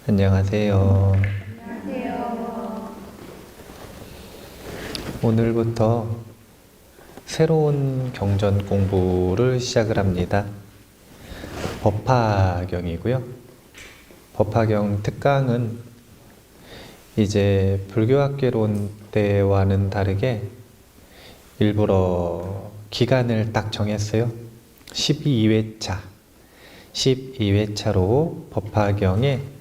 안녕하세요. 안녕하세요. 오늘부터 새로운 경전 공부를 시작을 합니다. 법화경이고요. 법화경 특강은 이제 불교학개론 때와는 다르게 일부러 기간을 딱 정했어요. 12회차. 12회차로 법화경의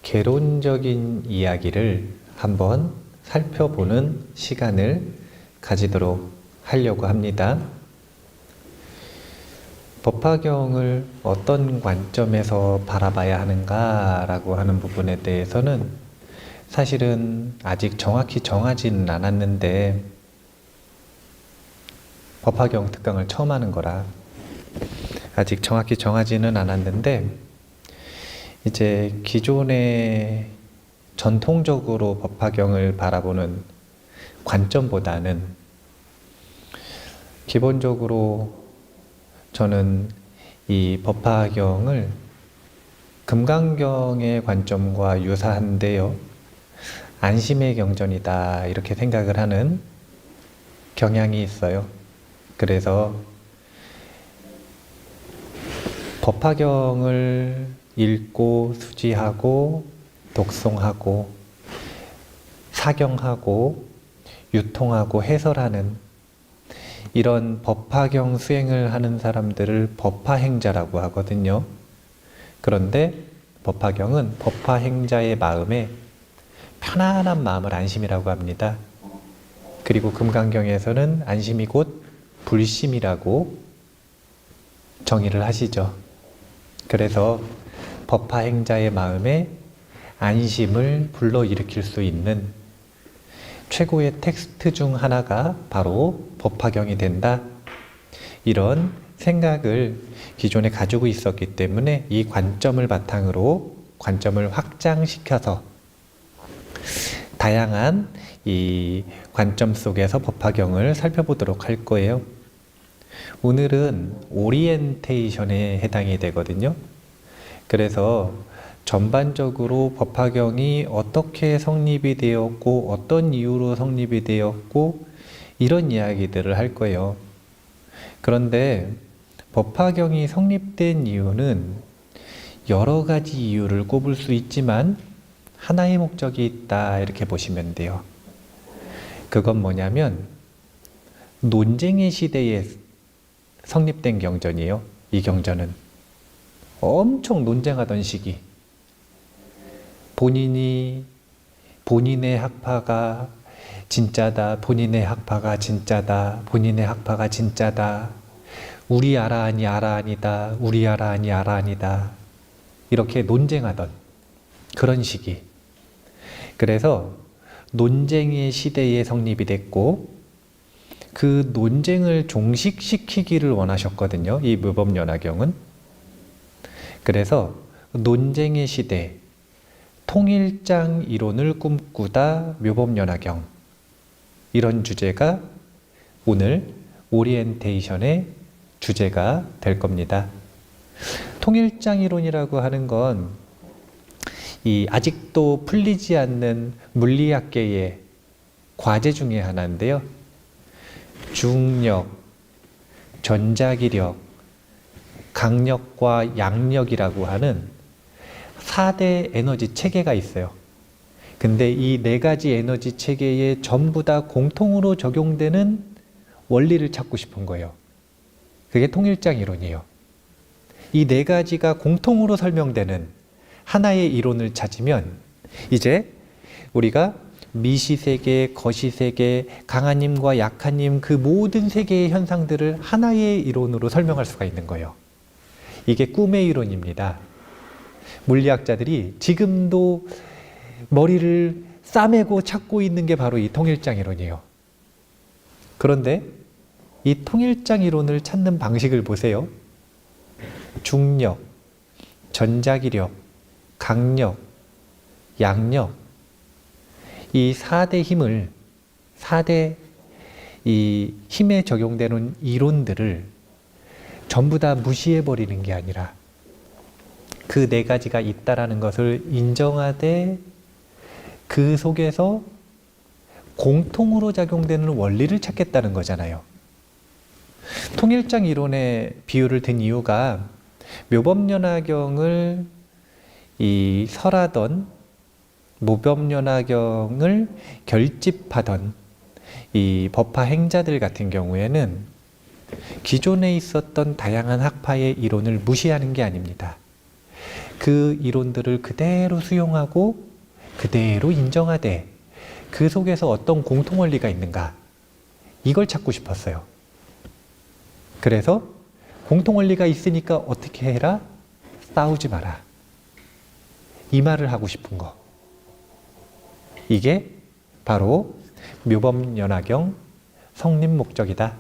개론적인 이야기를 한번 살펴보는 시간을 가지도록 하려고 합니다. 법화경을 어떤 관점에서 바라봐야 하는가라고 하는 부분에 대해서는 사실은 아직 정확히 정하지는 않았는데, 법화경 특강을 처음 하는 거라 아직 정확히 정하지는 않았는데, 이제 기존의 전통적으로 법화경을 바라보는 관점보다는 기본적으로 저는 이 법화경을 금강경의 관점과 유사한데요, 안심의 경전이다 이렇게 생각을 하는 경향이 있어요. 그래서 법화경을 읽고 수지하고 독송하고 사경하고 유통하고 해설하는 이런 법화경 수행을 하는 사람들을 법화행자라고 하거든요. 그런데 법화경은 법화행자의 마음에 편안한 마음을 안심이라고 합니다. 그리고 금강경에서는 안심이 곧 불심이라고 정의를 하시죠. 그래서 법화행자의 마음에 안심을 불러일으킬 수 있는 최고의 텍스트 중 하나가 바로 법화경이 된다, 이런 생각을 기존에 가지고 있었기 때문에 이 관점을 바탕으로 관점을 확장시켜서 다양한 이 관점 속에서 법화경을 살펴보도록 할 거예요. 오늘은 오리엔테이션에 해당이 되거든요. 그래서 전반적으로 법화경이 어떻게 성립이 되었고 어떤 이유로 성립이 되었고 이런 이야기들을 할 거예요. 그런데 법화경이 성립된 이유는 여러 가지 이유를 꼽을 수 있지만 하나의 목적이 있다 이렇게 보시면 돼요. 그건 뭐냐면 논쟁의 시대에 성립된 경전이에요. 이 경전은 엄청 논쟁하던 시기, 본인의 학파가 진짜다, 본인의 학파가 진짜다, 본인의 학파가 진짜다, 우리 아라하니 아라하니다, 우리 아라하니 아라하니다, 이렇게 논쟁하던 그런 시기. 그래서 논쟁의 시대에 성립이 됐고, 그 논쟁을 종식시키기를 원하셨거든요, 이 묘법연화경은. 그래서 논쟁의 시대, 통일장 이론을 꿈꾸다 묘법연화경, 이런 주제가 오늘 오리엔테이션의 주제가 될 겁니다. 통일장 이론이라고 하는 건 이 아직도 풀리지 않는 물리학계의 과제 중에 하나인데요. 중력, 전자기력, 강력과 양력이라고 하는 4대 에너지 체계가 있어요. 근데 이 4가지 에너지 체계에 전부 다 공통으로 적용되는 원리를 찾고 싶은 거예요. 그게 통일장 이론이에요. 이 4가지가 공통으로 설명되는 하나의 이론을 찾으면 이제 우리가 미시세계, 거시세계, 강한님과 약한님, 그 모든 세계의 현상들을 하나의 이론으로 설명할 수가 있는 거예요. 이게 꿈의 이론입니다. 물리학자들이 지금도 머리를 싸매고 찾고 있는 게 바로 이 통일장 이론이에요. 그런데 이 통일장 이론을 찾는 방식을 보세요. 중력, 전자기력, 강력, 양력, 이 4대 힘을, 4대 이 힘에 적용되는 이론들을 전부 다 무시해버리는 게 아니라 그 네 가지가 있다라는 것을 인정하되 그 속에서 공통으로 작용되는 원리를 찾겠다는 거잖아요. 통일장 이론의 비유를 든 이유가 묘법연화경을 이 설하던 묘법연화경을 결집하던 이 법화 행자들 같은 경우에는 기존에 있었던 다양한 학파의 이론을 무시하는 게 아닙니다. 그 이론들을 그대로 수용하고 그대로 인정하되 그 속에서 어떤 공통 원리가 있는가, 이걸 찾고 싶었어요. 그래서 공통 원리가 있으니까 어떻게 해라? 싸우지 마라. 이 말을 하고 싶은 거. 이게 바로 묘법연화경 성립 목적이다.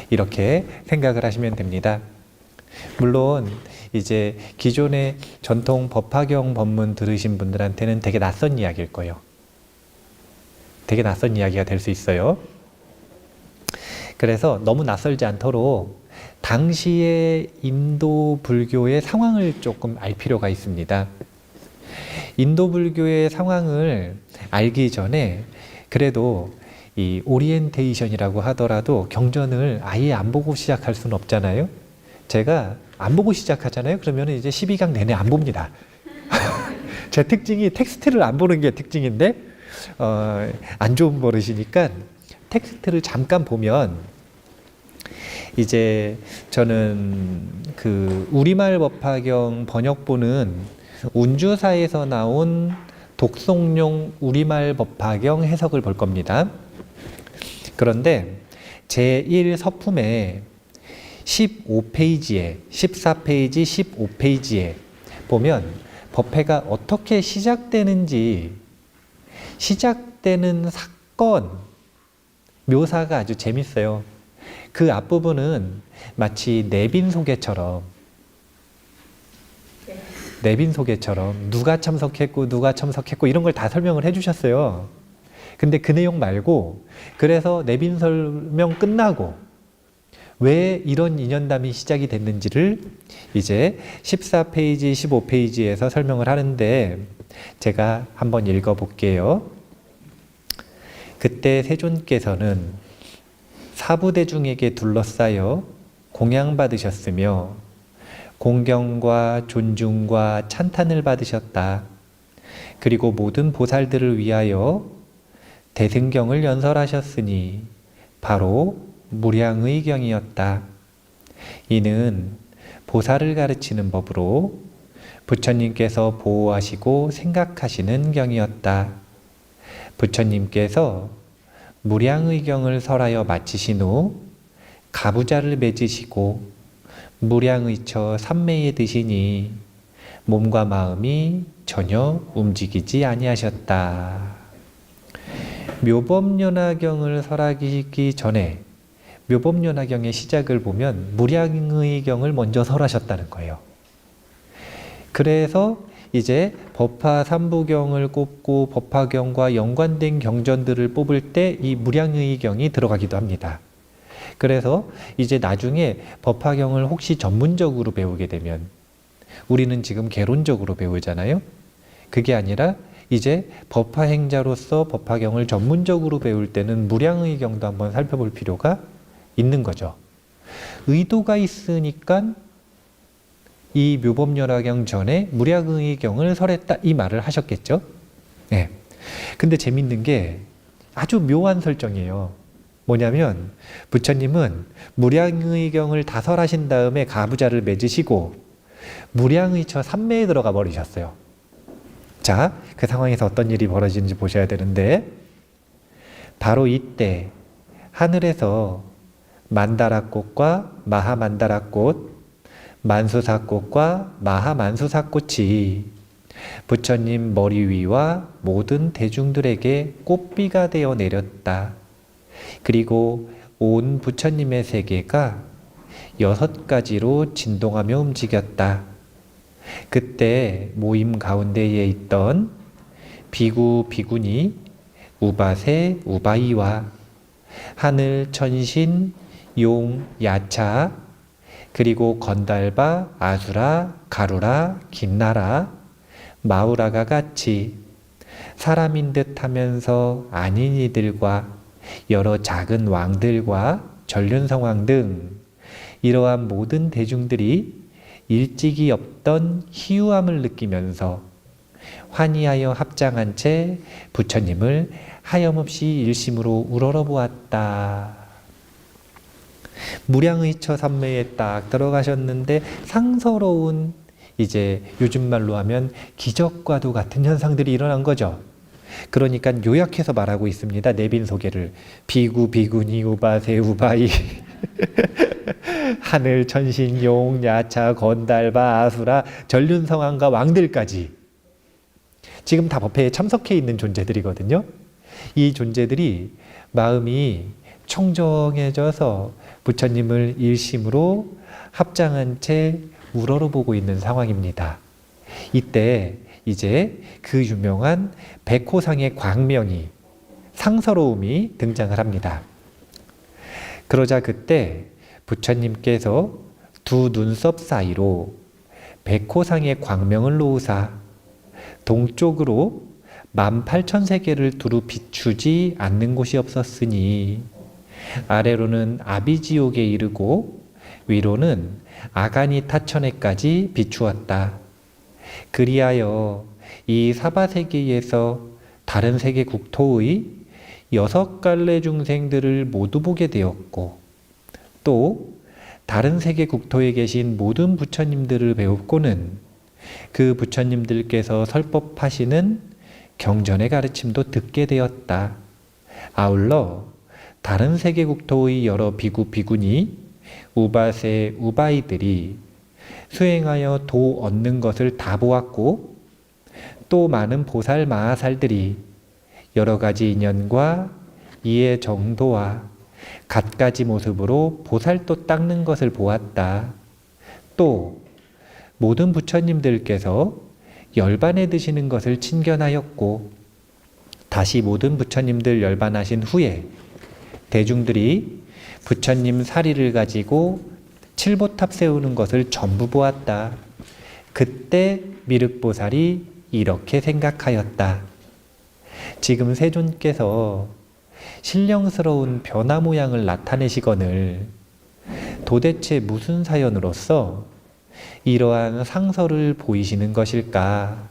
이렇게 생각을 하시면 됩니다. 물론 이제 기존의 전통 법화경 법문 들으신 분들한테는 되게 낯선 이야기일 거예요. 되게 낯선 이야기가 될 수 있어요. 그래서 너무 낯설지 않도록 당시의 인도 불교의 상황을 조금 알 필요가 있습니다. 인도 불교의 상황을 알기 전에 그래도 이 오리엔테이션이라고 하더라도 경전을 아예 안 보고 시작할 수는 없잖아요. 제가 안 보고 시작하잖아요. 그러면 이제 12강 내내 안 봅니다. 제 특징이 텍스트를 안 보는 게 특징인데 안 좋은 버릇이니까 텍스트를 잠깐 보면 이제 저는 그 우리말 법화경 번역본은 운주사에서 나온 독송용 우리말 법화경 해석을 볼 겁니다. 그런데 제1서품에 15페이지에 14페이지 15페이지에 보면 법회가 어떻게 시작되는지, 시작되는 사건 묘사가 아주 재밌어요. 그 앞부분은 마치 내빈 소개처럼 누가 참석했고 이런 걸 다 설명을 해주셨어요. 근데 그 내용 말고, 그래서 내빈 설명 끝나고 왜 이런 인연담이 시작이 됐는지를 이제 14페이지, 15페이지에서 설명을 하는데 제가 한번 읽어볼게요. 그때 세존께서는 사부대중에게 둘러싸여 공양받으셨으며 공경과 존중과 찬탄을 받으셨다. 그리고 모든 보살들을 위하여 대승경을 연설하셨으니 바로 무량의경이었다. 이는 보살을 가르치는 법으로 부처님께서 보호하시고 생각하시는 경이었다. 부처님께서 무량의경을 설하여 마치신 후 가부좌를 맺으시고 무량의처 삼매에 드시니 몸과 마음이 전혀 움직이지 아니하셨다. 묘법연화경을 설하기 전에 묘법연화경의 시작을 보면 무량의경을 먼저 설하셨다는 거예요. 그래서 이제 법화 삼부경을 꼽고 법화경과 연관된 경전들을 뽑을 때 이 무량의경이 들어가기도 합니다. 그래서 이제 나중에 법화경을 혹시 전문적으로 배우게 되면, 우리는 지금 개론적으로 배우잖아요. 그게 아니라 이제 법화행자로서 법화경을 전문적으로 배울 때는 무량의경도 한번 살펴볼 필요가 있는 거죠. 의도가 있으니까 이 묘법연화경 전에 무량의경을 설했다, 이 말을 하셨겠죠. 네. 근데 재밌는 게 아주 묘한 설정이에요. 뭐냐면 부처님은 무량의경을 다 설하신 다음에 가부좌를 맺으시고 무량의처 삼매에 들어가 버리셨어요. 자, 그 상황에서 어떤 일이 벌어지는지 보셔야 되는데, 바로 이때 하늘에서 만다라꽃과 마하만다라꽃, 만수사꽃과 마하만수사꽃이 부처님 머리 위와 모든 대중들에게 꽃비가 되어 내렸다. 그리고 온 부처님의 세계가 6가지로 진동하며 움직였다. 그때 모임 가운데에 있던 비구, 비구니, 우바세, 우바이와 하늘, 천신, 용, 야차, 그리고 건달바, 아수라, 가루라, 김나라, 마우라가 같이 사람인 듯 하면서 아닌 이들과 여러 작은 왕들과 전륜성왕 등 이러한 모든 대중들이 일찍이 없던 희유함을 느끼면서 환희하여 합장한 채 부처님을 하염없이 일심으로 우러러보았다. 무량의처 삼매에 딱 들어가셨는데 상서로운, 이제 요즘 말로 하면 기적과도 같은 현상들이 일어난 거죠. 그러니까 요약해서 말하고 있습니다. 내빈 소개를. 비구, 비구니, 우바세, 우바이 하늘, 천신, 용, 야차, 건달바, 아수라, 전륜성왕과 왕들까지 지금 다 법회에 참석해 있는 존재들이거든요. 이 존재들이 마음이 청정해져서 부처님을 일심으로 합장한 채 우러러보고 있는 상황입니다. 이때 이제 그 유명한 백호상의 광명이, 상서로움이 등장을 합니다. 그러자 그때 부처님께서 두 눈썹 사이로 백호상의 광명을 놓으사 동쪽으로 18,000세계를 두루 비추지 않는 곳이 없었으니 아래로는 아비지옥에 이르고 위로는 아가니 타천에까지 비추었다. 그리하여 이 사바세계에서 다른 세계 국토의 6갈래 중생들을 모두 보게 되었고 또 다른 세계 국토에 계신 모든 부처님들을 배웠고는 그 부처님들께서 설법하시는 경전의 가르침도 듣게 되었다. 아울러 다른 세계 국토의 여러 비구, 비구니, 우바세, 우바이들이 수행하여 도 얻는 것을 다 보았고 또 많은 보살, 마하살들이 여러 가지 인연과 이해 정도와 갖가지 모습으로 보살도 닦는 것을 보았다. 또 모든 부처님들께서 열반에 드시는 것을 친견하였고 다시 모든 부처님들 열반하신 후에 대중들이 부처님 사리를 가지고 칠보탑 세우는 것을 전부 보았다. 그때 미륵보살이 이렇게 생각하였다. 지금 세존께서 신령스러운 변화 모양을 나타내시거늘 도대체 무슨 사연으로서 이러한 상서를 보이시는 것일까?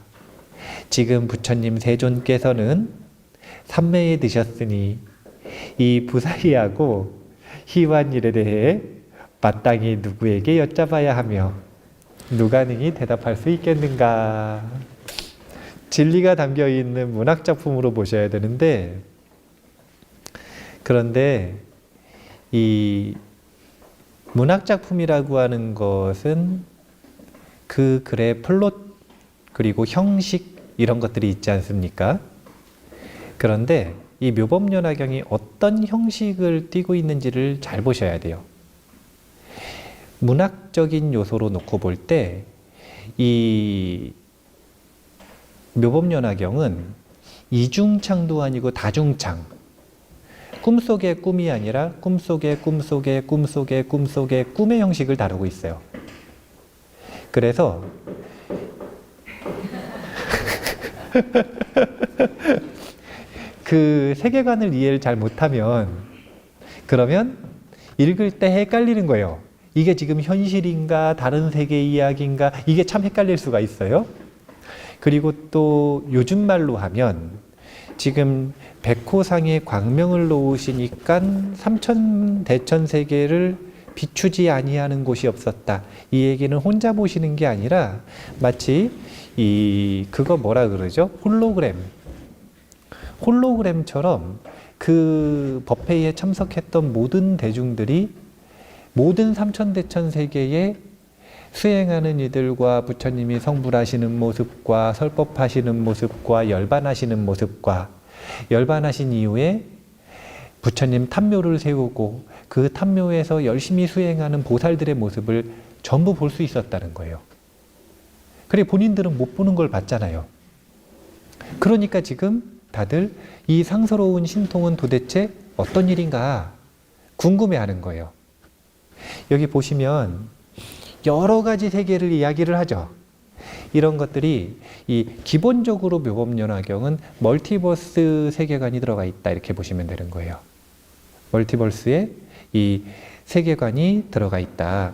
지금 부처님 세존께서는 삼매에 드셨으니 이 부사리하고 희환 일에 대해 마땅히 누구에게 여쭤봐야 하며 누가 능히 대답할 수 있겠는가? 진리가 담겨 있는 문학 작품으로 보셔야 되는데, 그런데 이 문학 작품이라고 하는 것은 그 글의 플롯 그리고 형식 이런 것들이 있지 않습니까? 그런데 이 묘법연화경이 어떤 형식을 띠고 있는지를 잘 보셔야 돼요. 문학적인 요소로 놓고 볼 때 이 묘법연화경은 이중창도 아니고 다중창, 꿈속의 꿈이 아니라 꿈속의 꿈속의 꿈속의 꿈속의 꿈의 형식을 다루고 있어요. 그래서 그 세계관을 이해를 잘 못하면 그러면 읽을 때 헷갈리는 거예요. 이게 지금 현실인가 다른 세계 이야기인가, 이게 참 헷갈릴 수가 있어요. 그리고 또 요즘 말로 하면 지금 백호상에 광명을 놓으시니까 삼천대천세계를 비추지 아니하는 곳이 없었다. 이 얘기는 혼자 보시는 게 아니라 마치 그거 뭐라 그러죠? 홀로그램처럼 그 법회에 참석했던 모든 대중들이 모든 삼천대천 세계에 수행하는 이들과 부처님이 성불하시는 모습과 설법하시는 모습과 열반하시는 모습과 열반하신 이후에 부처님 탐묘를 세우고 그 탐묘에서 열심히 수행하는 보살들의 모습을 전부 볼 수 있었다는 거예요. 그래 본인들은 못 보는 걸 봤잖아요. 그러니까 지금 다들 이 상서로운 신통은 도대체 어떤 일인가 궁금해하는 거예요. 여기 보시면 여러 가지 세계를 이야기를 하죠. 이런 것들이 이 기본적으로 묘법연화경은 멀티버스 세계관이 들어가 있다 이렇게 보시면 되는 거예요. 멀티버스에 이 세계관이 들어가 있다.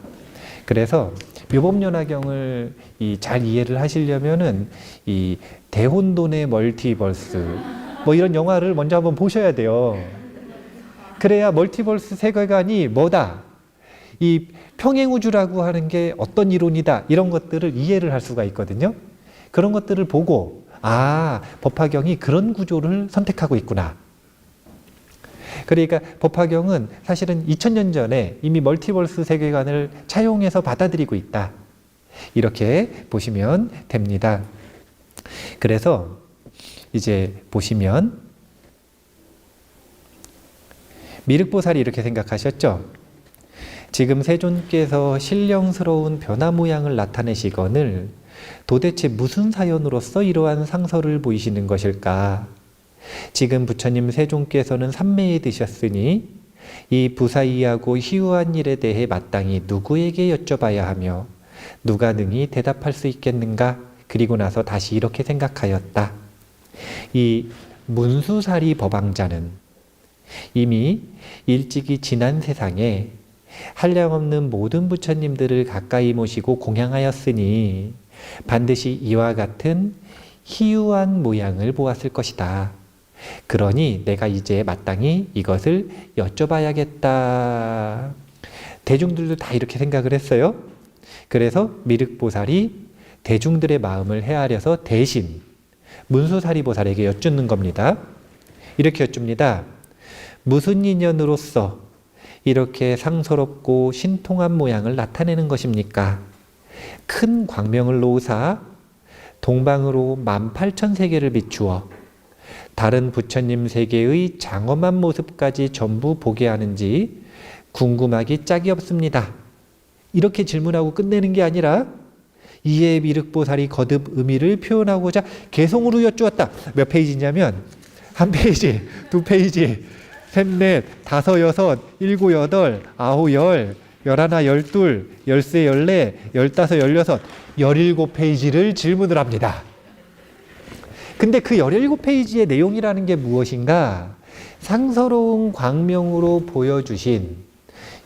그래서 묘법연화경을 잘 이해를 하시려면은 이 대혼돈의 멀티버스 뭐 이런 영화를 먼저 한번 보셔야 돼요. 그래야 멀티버스 세계관이 뭐다, 이 평행우주라고 하는 게 어떤 이론이다, 이런 것들을 이해를 할 수가 있거든요. 그런 것들을 보고 법화경이 그런 구조를 선택하고 있구나. 그러니까 법화경은 사실은 2000년 전에 이미 멀티버스 세계관을 차용해서 받아들이고 있다. 이렇게 보시면 됩니다. 그래서 이제 보시면 미륵보살이 이렇게 생각하셨죠. 지금 세존께서 신령스러운 변화 모양을 나타내시거늘 도대체 무슨 사연으로서 이러한 상서를 보이시는 것일까? 지금 부처님 세존께서는 삼매에 드셨으니 이 부사이하고 희유한 일에 대해 마땅히 누구에게 여쭤봐야 하며 누가 능히 대답할 수 있겠는가? 그리고 나서 다시 이렇게 생각하였다. 이 문수사리 법왕자는 이미 일찍이 지난 세상에 한량없는 모든 부처님들을 가까이 모시고 공양하였으니 반드시 이와 같은 희유한 모양을 보았을 것이다. 그러니 내가 이제 마땅히 이것을 여쭤봐야겠다. 대중들도 다 이렇게 생각을 했어요. 그래서 미륵보살이 대중들의 마음을 헤아려서 대신 문수사리 보살에게 여쭙는 겁니다. 이렇게 여쭙니다. 무슨 인연으로서 이렇게 상서롭고 신통한 모양을 나타내는 것입니까? 큰 광명을 놓으사 동방으로 18,000세계를 비추어 다른 부처님 세계의 장엄한 모습까지 전부 보게 하는지 궁금하기 짝이 없습니다. 이렇게 질문하고 끝내는 게 아니라 이에 미륵보살이 거듭 의미를 표현하고자 개성으로 여쭈었다. 몇 페이지냐면 한 페이지, 두 페이지, 셋, 넷, 다섯, 여섯, 일곱, 여덟, 아홉, 열, 열하나, 열둘, 열세, 열네, 열다섯, 열여섯, 17페이지를 질문을 합니다. 근데 그 17페이지의 내용이라는 게 무엇인가? 상서로운 광명으로 보여주신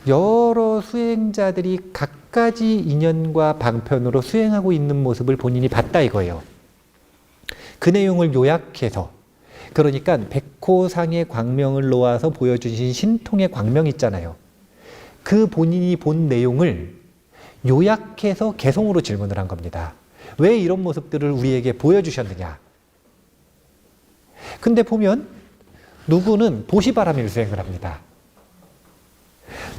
여러 수행자들이 각가지 인연과 방편으로 수행하고 있는 모습을 본인이 봤다 이거예요. 그 내용을 요약해서, 그러니까 백호상의 광명을 놓아서 보여주신 신통의 광명 있잖아요. 그 본인이 본 내용을 요약해서 개성으로 질문을 한 겁니다. 왜 이런 모습들을 우리에게 보여주셨느냐? 근데 보면 누구는 보시바람일 수행을 합니다.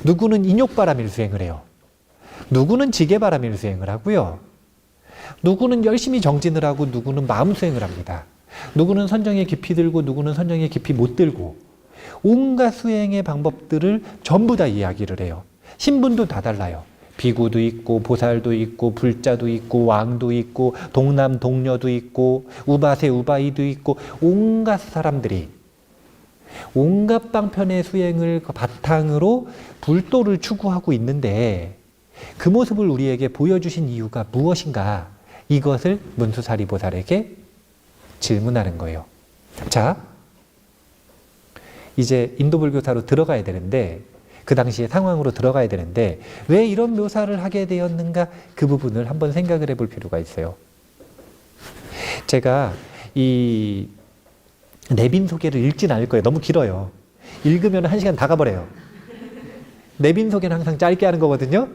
누구는 인욕바람일 수행을 해요. 누구는 지게바람일 수행을 하고요. 누구는 열심히 정진을 하고 누구는 마음 수행을 합니다. 누구는 선정에 깊이 들고 누구는 선정에 깊이 못 들고 온갖 수행의 방법들을 전부 다 이야기를 해요. 신분도 다 달라요. 비구도 있고 보살도 있고 불자도 있고 왕도 있고 동남 동녀도 있고 우바세 우바이도 있고 온갖 사람들이 온갖 방편의 수행을 바탕으로 불도를 추구하고 있는데 그 모습을 우리에게 보여주신 이유가 무엇인가? 이것을 문수사리 보살에게 질문하는 거예요. 자, 이제 인도불교사로 들어가야 되는데, 그 당시의 상황으로 들어가야 되는데 왜 이런 묘사를 하게 되었는가? 그 부분을 한번 생각을 해볼 필요가 있어요. 제가 이 내빈 소개를 읽진 않을 거예요. 너무 길어요. 읽으면 1시간 다 가버려요. 내빈 소개는 항상 짧게 하는 거거든요.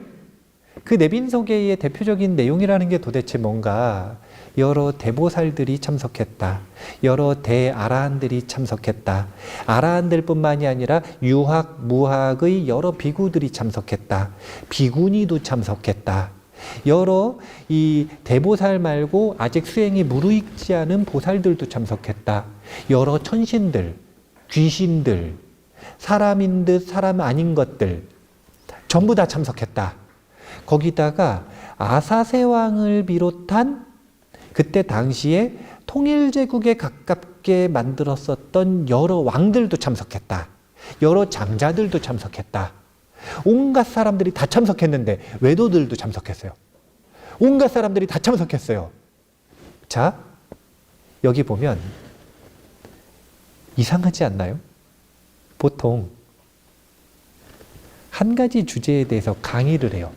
그 내빈 소개의 대표적인 내용이라는 게 도대체 뭔가, 여러 대보살들이 참석했다. 여러 대아라한들이 참석했다. 아라한들 뿐만이 아니라 유학, 무학의 여러 비구들이 참석했다. 비구니도 참석했다. 여러 이 대보살 말고 아직 수행이 무르익지 않은 보살들도 참석했다. 여러 천신들, 귀신들, 사람인 듯 사람 아닌 것들 전부 다 참석했다. 거기다가 아사세왕을 비롯한 그때 당시에 통일제국에 가깝게 만들었었던 여러 왕들도 참석했다. 여러 장자들도 참석했다. 온갖 사람들이 다 참석했는데 외도들도 참석했어요. 온갖 사람들이 다 참석했어요. 자, 여기 보면 이상하지 않나요? 보통 한 가지 주제에 대해서 강의를 해요.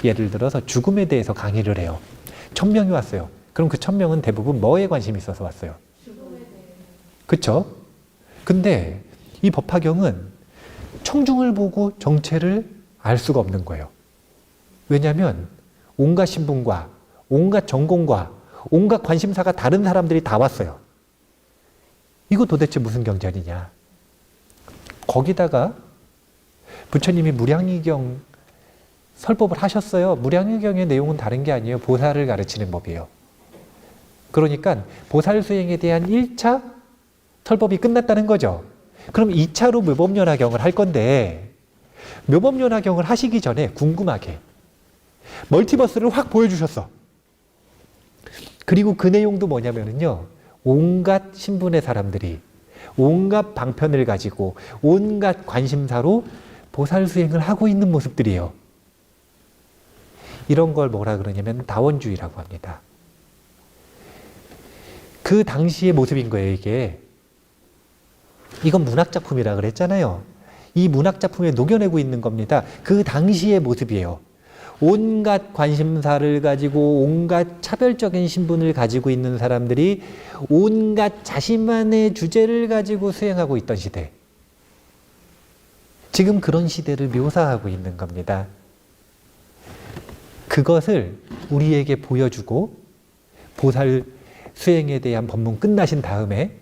예를 들어서 죽음에 대해서 강의를 해요. 1000명이 왔어요. 그럼 그 1000명은 대부분 뭐에 관심이 있어서 왔어요? 그쵸? 근데 이 법화경은 청중을 보고 정체를 알 수가 없는 거예요. 왜냐하면 온갖 신분과 온갖 전공과 온갖 관심사가 다른 사람들이 다 왔어요. 이거 도대체 무슨 경전이냐? 거기다가 부처님이 무량의경 설법을 하셨어요. 무량의경의 내용은 다른 게 아니에요. 보살을 가르치는 법이에요. 그러니까 보살 수행에 대한 1차 설법이 끝났다는 거죠. 그럼 2차로 묘법연화경을 할 건데 묘법연화경을 하시기 전에 궁금하게 멀티버스를 확 보여주셨어. 그리고 그 내용도 뭐냐면요. 온갖 신분의 사람들이 온갖 방편을 가지고 온갖 관심사로 보살 수행을 하고 있는 모습들이에요. 이런 걸 뭐라 그러냐면 다원주의라고 합니다. 그 당시의 모습인 거예요, 이게. 이건 문학작품이라 그랬잖아요. 이 문학작품에 녹여내고 있는 겁니다. 그 당시의 모습이에요. 온갖 관심사를 가지고 온갖 차별적인 신분을 가지고 있는 사람들이 온갖 자신만의 주제를 가지고 수행하고 있던 시대. 지금 그런 시대를 묘사하고 있는 겁니다. 그것을 우리에게 보여주고 보살 수행에 대한 법문 끝나신 다음에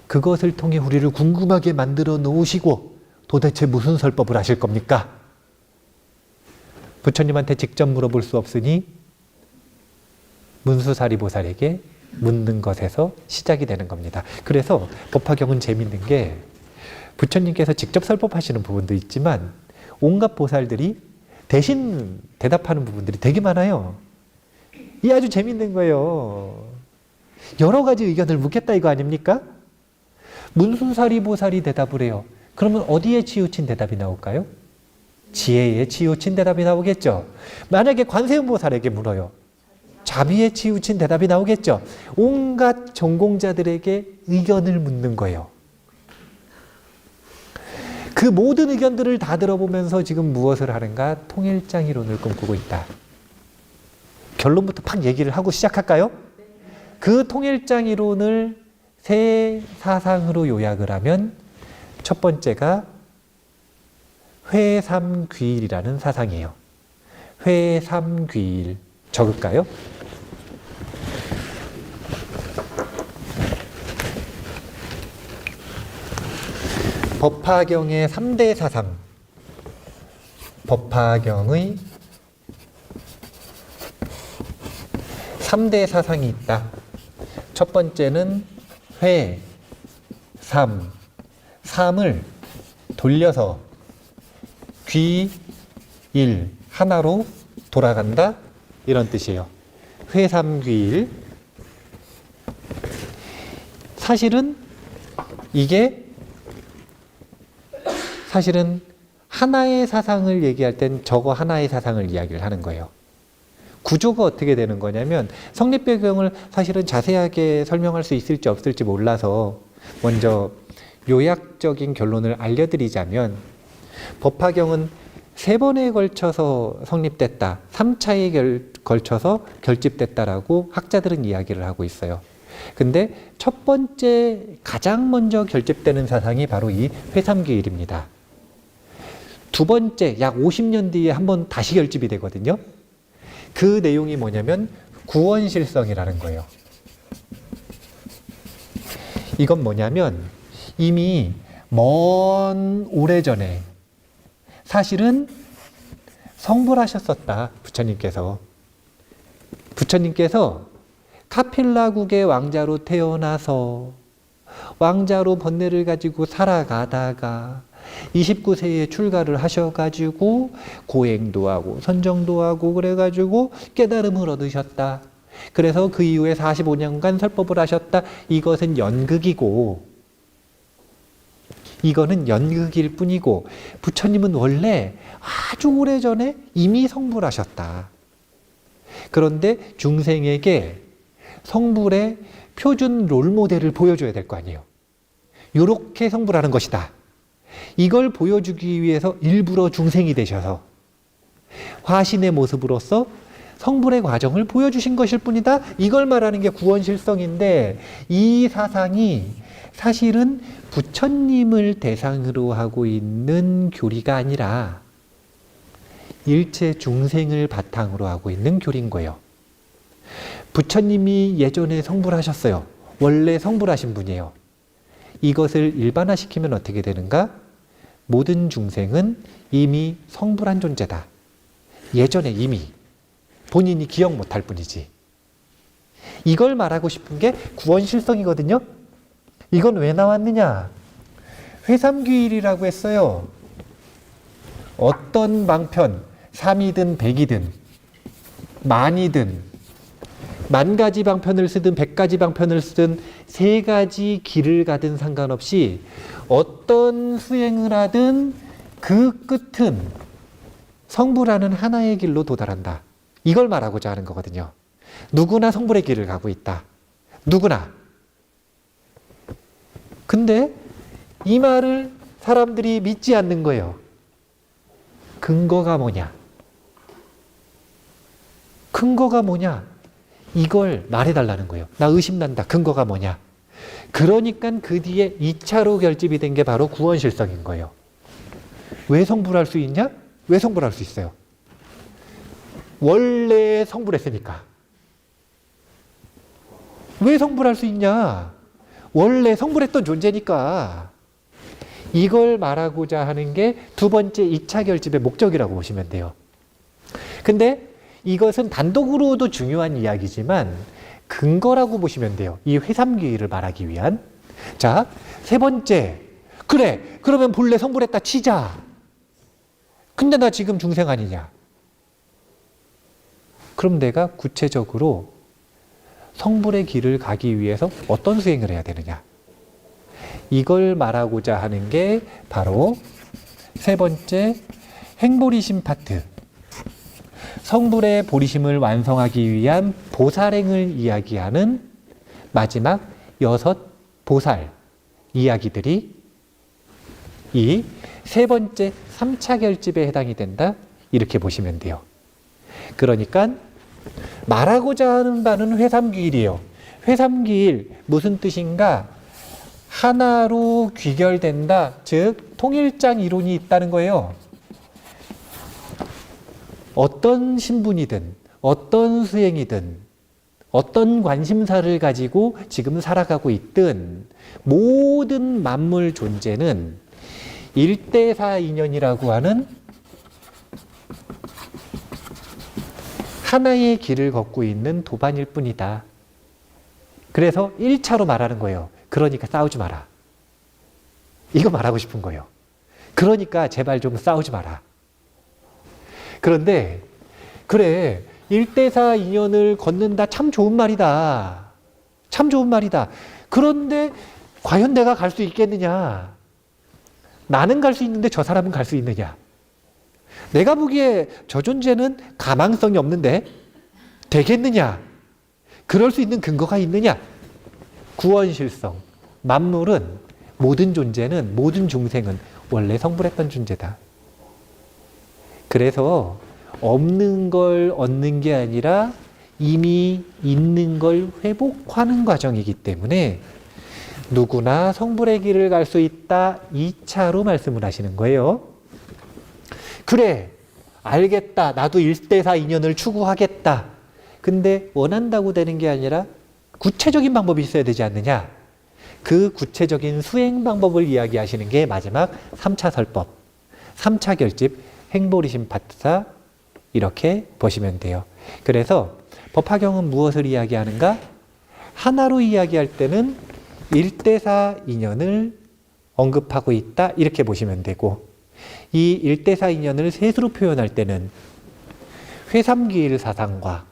그것을 통해 우리를 궁금하게 만들어 놓으시고 도대체 무슨 설법을 하실 겁니까? 부처님한테 직접 물어볼 수 없으니 문수사리보살에게 묻는 것에서 시작이 되는 겁니다. 그래서 법화경은 재밌는 게 부처님께서 직접 설법하시는 부분도 있지만 온갖 보살들이 대신 대답하는 부분들이 되게 많아요. 이게 아주 재밌는 거예요. 여러 가지 의견을 묻겠다 이거 아닙니까? 문수사리보살이 대답을 해요. 그러면 어디에 치우친 대답이 나올까요? 지혜에 치우친 대답이 나오겠죠. 만약에 관세음보살에게 물어요. 자비에 치우친 대답이 나오겠죠. 온갖 전공자들에게 의견을 묻는 거예요. 그 모든 의견들을 다 들어보면서 지금 무엇을 하는가? 통일장 이론을 꿈꾸고 있다. 결론부터 팍 얘기를 하고 시작할까요? 그 통일장 이론을 세 사상으로 요약을 하면 첫 번째가 회삼귀일이라는 사상이에요. 회삼귀일 적을까요? 법화경의 3대 사상, 법화경의 3대 사상이 있다. 첫 번째는 회, 삼, 삼을 돌려서 귀, 일, 하나로 돌아간다 이런 뜻이에요. 회삼귀일. 사실은 이게 하나의 사상을 얘기할 땐 저거 하나의 사상을 이야기를 하는 거예요. 구조가 어떻게 되는 거냐면 성립배경을 사실은 자세하게 설명할 수 있을지 없을지 몰라서 먼저 요약적인 결론을 알려드리자면 법화경은 3번에 걸쳐서 성립됐다. 3차에 걸쳐서 결집됐다라고 학자들은 이야기를 하고 있어요. 근데 첫 번째 가장 먼저 결집되는 사상이 바로 이 회삼귀일입니다. 두 번째 약 50년 뒤에 한번 다시 결집이 되거든요. 그 내용이 뭐냐면 구원실성이라는 거예요. 이건 뭐냐면 이미 먼 오래전에 사실은 성불하셨었다. 부처님께서 카필라국의 왕자로 태어나서 왕자로 번뇌를 가지고 살아가다가 29세에 출가를 하셔가지고 고행도 하고 선정도 하고 그래가지고 깨달음을 얻으셨다. 그래서 그 이후에 45년간 설법을 하셨다. 이것은 연극이고 이거는 연극일 뿐이고 부처님은 원래 아주 오래전에 이미 성불하셨다. 그런데 중생에게 성불의 표준 롤모델을 보여줘야 될 거 아니에요. 이렇게 성불하는 것이다. 이걸 보여주기 위해서 일부러 중생이 되셔서 화신의 모습으로서 성불의 과정을 보여주신 것일 뿐이다. 이걸 말하는 게 구원실성인데 이 사상이 사실은 부처님을 대상으로 하고 있는 교리가 아니라 일체 중생을 바탕으로 하고 있는 교리인 거예요. 부처님이 예전에 성불하셨어요. 원래 성불하신 분이에요. 이것을 일반화시키면 어떻게 되는가? 모든 중생은 이미 성불한 존재다. 예전에 이미 본인이 기억 못할 뿐이지. 이걸 말하고 싶은 게 구원실성이거든요. 이건 왜 나왔느냐? 회삼귀일이라고 했어요. 어떤 방편, 3이든 100이든 만이든 만 가지 방편을 쓰든 100가지 방편을 쓰든 3가지 길을 가든 상관없이 어떤 수행을 하든 그 끝은 성불하는 하나의 길로 도달한다. 이걸 말하고자 하는 거거든요. 누구나 성불의 길을 가고 있다. 누구나. 근데 이 말을 사람들이 믿지 않는 거예요. 근거가 뭐냐? 근거가 뭐냐? 이걸 말해달라는 거예요. 나 의심난다. 근거가 뭐냐? 그러니까 그 뒤에 2차로 결집이 된 게 바로 구원실성인 거예요. 왜 성불할 수 있냐? 왜 성불할 수 있어요? 원래 성불했으니까. 왜 성불할 수 있냐? 원래 성불했던 존재니까. 이걸 말하고자 하는 게 두 번째 2차 결집의 목적이라고 보시면 돼요. 근데 이것은 단독으로도 중요한 이야기지만 근거라고 보시면 돼요. 이 회삼귀일을 말하기 위한. 자, 세 번째. 그래, 그러면 본래 성불했다 치자. 근데 나 지금 중생 아니냐? 그럼 내가 구체적으로 성불의 길을 가기 위해서 어떤 수행을 해야 되느냐? 이걸 말하고자 하는 게 바로 세 번째 행보리심 파트. 성불의 보리심을 완성하기 위한 보살행을 이야기하는 마지막 6 보살 이야기들이 이 세 번째 3차 결집에 해당이 된다. 이렇게 보시면 돼요. 그러니까 말하고자 하는 바는 회삼귀일이에요. 회삼귀일 무슨 뜻인가? 하나로 귀결된다. 즉 통일장 이론이 있다는 거예요. 어떤 신분이든 어떤 수행이든 어떤 관심사를 가지고 지금 살아가고 있든 모든 만물 존재는 일대사 인연이라고 하는 하나의 길을 걷고 있는 도반일 뿐이다. 그래서 1차로 말하는 거예요. 그러니까 싸우지 마라. 이거 말하고 싶은 거예요. 그러니까 제발 좀 싸우지 마라. 그런데 그래, 일대사 인연을 걷는다 참 좋은 말이다. 참 좋은 말이다. 그런데 과연 내가 갈 수 있겠느냐? 나는 갈 수 있는데 저 사람은 갈 수 있느냐? 내가 보기에 저 존재는 가망성이 없는데 되겠느냐? 그럴 수 있는 근거가 있느냐? 구원실성. 만물은, 모든 존재는, 모든 중생은 원래 성불했던 존재다. 그래서 없는 걸 얻는 게 아니라 이미 있는 걸 회복하는 과정이기 때문에 누구나 성불의 길을 갈 수 있다. 2차로 말씀을 하시는 거예요. 그래, 알겠다. 나도 일대사 인연을 추구하겠다. 근데 원한다고 되는 게 아니라 구체적인 방법이 있어야 되지 않느냐? 그 구체적인 수행 방법을 이야기하시는 게 마지막 3차 설법, 3차 결집, 행보리심 파트사 이렇게 보시면 돼요. 그래서 법화경은 무엇을 이야기하는가? 하나로 이야기할 때는 일대사 인연을 언급하고 있다. 이렇게 보시면 되고 이 일대사 인연을 셋으로 표현할 때는 회삼귀일 사상과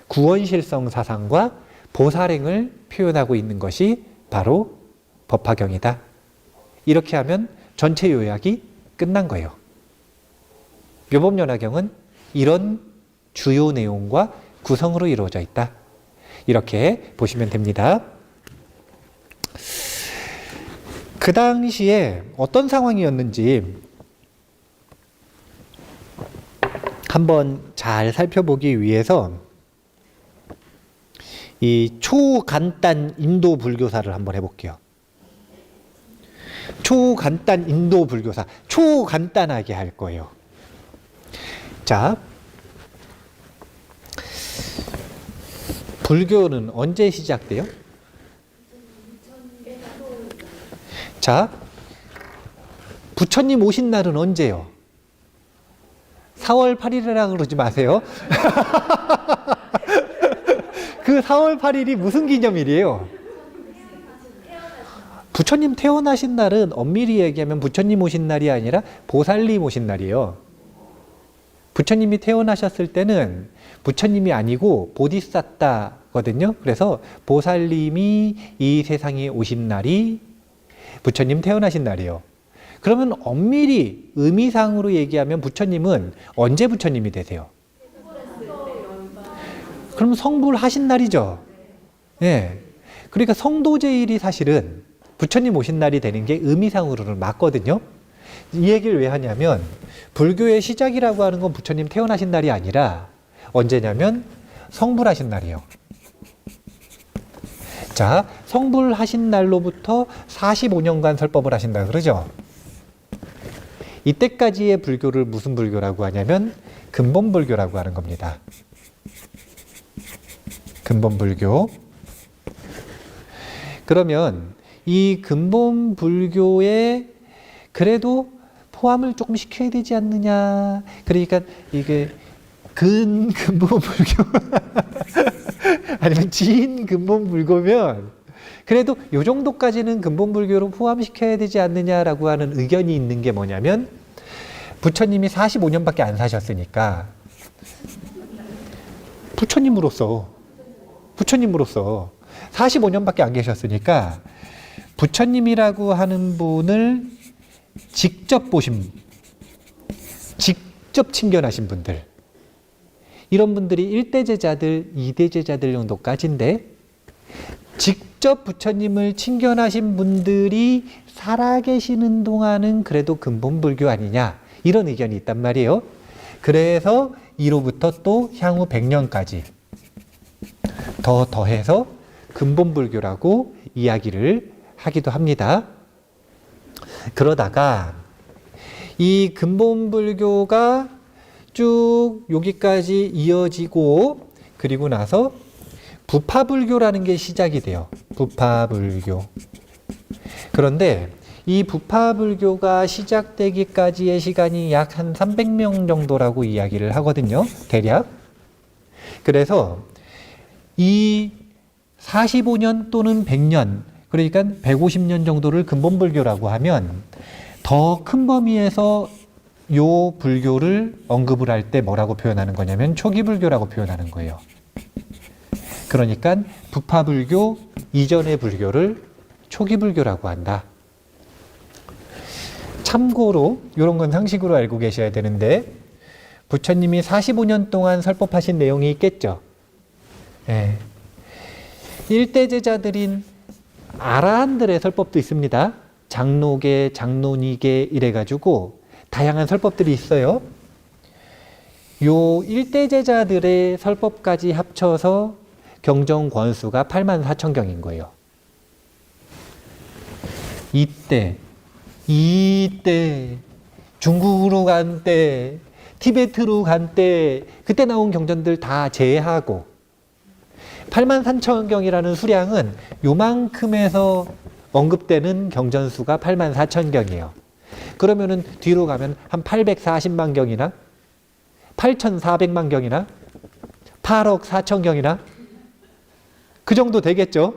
구원실성 사상과 보살행을 표현하고 있는 것이 바로 법화경이다. 이렇게 하면 전체 요약이 끝난 거예요. 묘법연화경은 이런 주요 내용과 구성으로 이루어져 있다. 이렇게 보시면 됩니다. 그 당시에 어떤 상황이었는지 한번 잘 살펴보기 위해서 이 초간단 인도 불교사를 한번 해볼게요. 초간단 인도 불교사. 초간단하게 할 거예요. 자, 불교는 언제 시작돼요? 자, 부처님 오신 날은 언제요? 4월 8일이라 그러지 마세요. 그 4월 8일이 무슨 기념일이에요? 부처님 태어나신 날은 엄밀히 얘기하면 부처님 오신 날이 아니라 보살님 오신 날이에요. 부처님이 태어나셨을 때는 부처님이 아니고 보디사tta거든요. 그래서 보살님이 이 세상에 오신 날이 부처님 태어나신 날이에요. 그러면 엄밀히 의미상으로 얘기하면 부처님은 언제 부처님이 되세요? 그럼 성불하신 날이죠. 예. 그러니까 성도제일이 사실은 부처님 오신 날이 되는 게 의미상으로는 맞거든요. 이 얘기를 왜 하냐면 불교의 시작이라고 하는 건 부처님 태어나신 날이 아니라 언제냐면 성불하신 날이에요. 자, 성불하신 날로부터 45년간 설법을 하신다 그러죠. 이때까지의 불교를 무슨 불교라고 하냐면 근본불교라고 하는 겁니다. 근본불교. 그러면 이 근본불교에 그래도 포함을 조금 시켜야 되지 않느냐. 그러니까 이게 근본불교 아니면 진근본불교면 그래도 이 정도까지는 근본불교로 포함시켜야 되지 않느냐라고 하는 의견이 있는 게 뭐냐면 부처님이 45년밖에 안 사셨으니까 부처님으로서 45년밖에 안 계셨으니까 부처님이라고 하는 분을 직접 보신, 직접 친견하신 분들, 이런 분들이 1대 제자들, 2대 제자들 정도까지인데 직접 부처님을 친견하신 분들이 살아계시는 동안은 그래도 근본불교 아니냐, 이런 의견이 있단 말이에요. 그래서 이로부터 또 향후 100년까지 더해서 근본불교라고 이야기를 하기도 합니다. 그러다가 이 근본불교가 쭉 여기까지 이어지고 그리고 나서 부파불교라는 게 시작이 돼요. 부파불교. 그런데 이 부파불교가 시작되기까지의 시간이 약 한 300명 정도라고 이야기를 하거든요. 대략. 그래서 이 45년 또는 100년, 그러니까 150년 정도를 근본불교라고 하면 더 큰 범위에서 요 불교를 언급을 할 때 뭐라고 표현하는 거냐면 초기불교라고 표현하는 거예요. 그러니까 부파불교 이전의 불교를 초기불교라고 한다. 참고로 이런 건 상식으로 알고 계셔야 되는데 부처님이 45년 동안 설법하신 내용이 있겠죠. 예. 1대 제자들인 아라한들의 설법도 있습니다. 장로계, 장로니계 이래가지고 다양한 설법들이 있어요. 요 1대 제자들의 설법까지 합쳐서 경정 권수가 84,000경인 거예요. 이때 중국으로 간 때, 티베트로 간 때, 그때 나온 경전들 다 제외하고 83,000경이라는 수량은 요만큼에서 언급되는 경전수가 84,000경이에요. 그러면은 뒤로 가면 한 840만 경이나 8,400만 경이나 8억 4천 경이나 그 정도 되겠죠.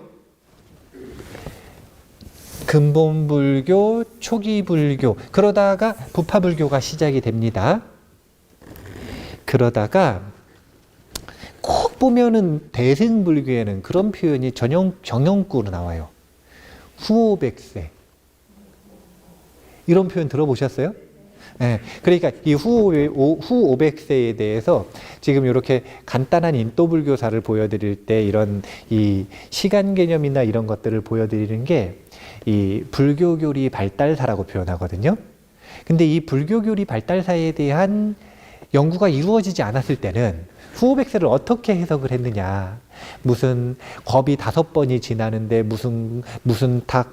근본불교, 초기불교, 그러다가 부파불교가 시작이 됩니다. 그러다가 꼭 보면은 대승불교에는 그런 표현이 정형구로 나와요. 후오백세. 이런 표현 들어보셨어요? 네, 그러니까 이 후 500세에 대해서 지금 이렇게 간단한 인도불교사를 보여드릴 때 이런 이 시간 개념이나 이런 것들을 보여드리는 게 이 불교교리 발달사라고 표현하거든요. 근데 이 불교교리 발달사에 대한 연구가 이루어지지 않았을 때는 후 500세를 어떻게 해석을 했느냐. 무슨 겁이 5번이 지나는데 무슨 탁